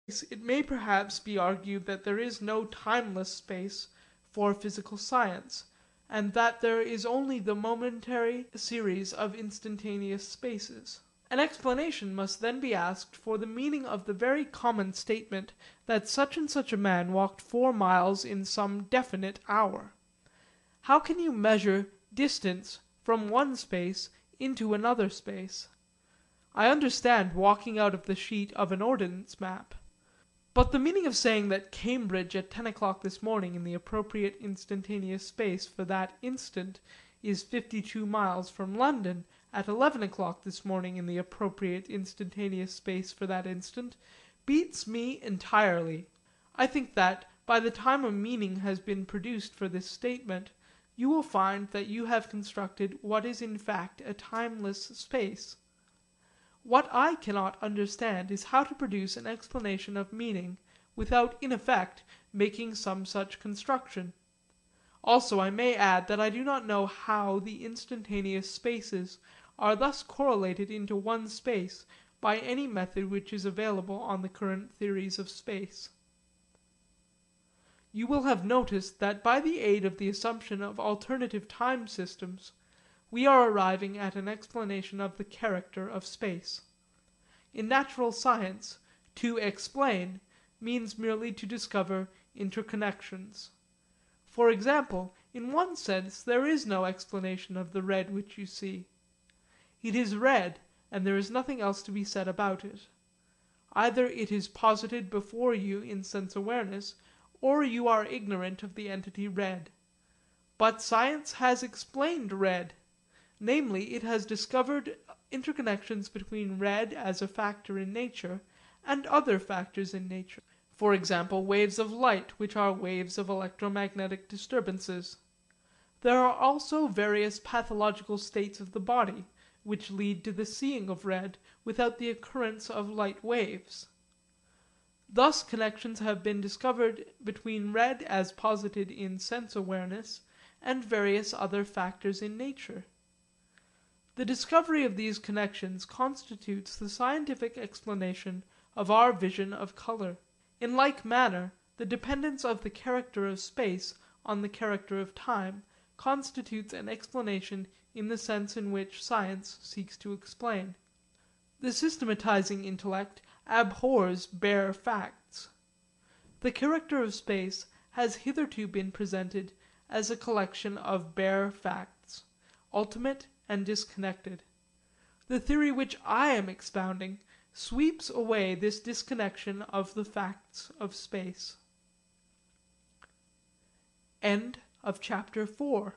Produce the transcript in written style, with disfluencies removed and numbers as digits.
It may perhaps be argued that there is no timeless space for physical science, and that there is only the momentary series of instantaneous spaces. An explanation must then be asked for the meaning of the very common statement that such and such a man walked 4 miles in some definite hour. How can you measure distance from one space into another space? I understand walking out of the sheet of an ordnance map. But the meaning of saying that Cambridge at 10 o'clock this morning in the appropriate instantaneous space for that instant is 52 miles from London at 11 o'clock this morning in the appropriate instantaneous space for that instant beats me entirely. I think that by the time a meaning has been produced for this statement, you will find that you have constructed what is in fact a timeless space. What I cannot understand is how to produce an explanation of meaning without in effect making some such construction. Also I may add that I do not know how the instantaneous spaces are thus correlated into one space by any method which is available on the current theories of space. You will have noticed that by the aid of the assumption of alternative time systems we are arriving at an explanation of the character of space. In natural science, to explain means merely to discover interconnections. For example, in one sense there is no explanation of the red which you see. It is red, and there is nothing else to be said about it. Either it is posited before you in sense awareness, or you are ignorant of the entity red. But science has explained red. Namely, it has discovered interconnections between red as a factor in nature and other factors in nature. For example, waves of light, which are waves of electromagnetic disturbances. There are also various pathological states of the body, which lead to the seeing of red without the occurrence of light waves. Thus connections have been discovered between red as posited in sense awareness and various other factors in nature. The discovery of these connections constitutes the scientific explanation of our vision of colour. In like manner, the dependence of the character of space on the character of time constitutes an explanation in the sense in which science seeks to explain. The systematising intellect abhors bare facts. The character of space has hitherto been presented as a collection of bare facts, ultimate and disconnected. The theory which I am expounding sweeps away this disconnection of the facts of space. End of chapter 4.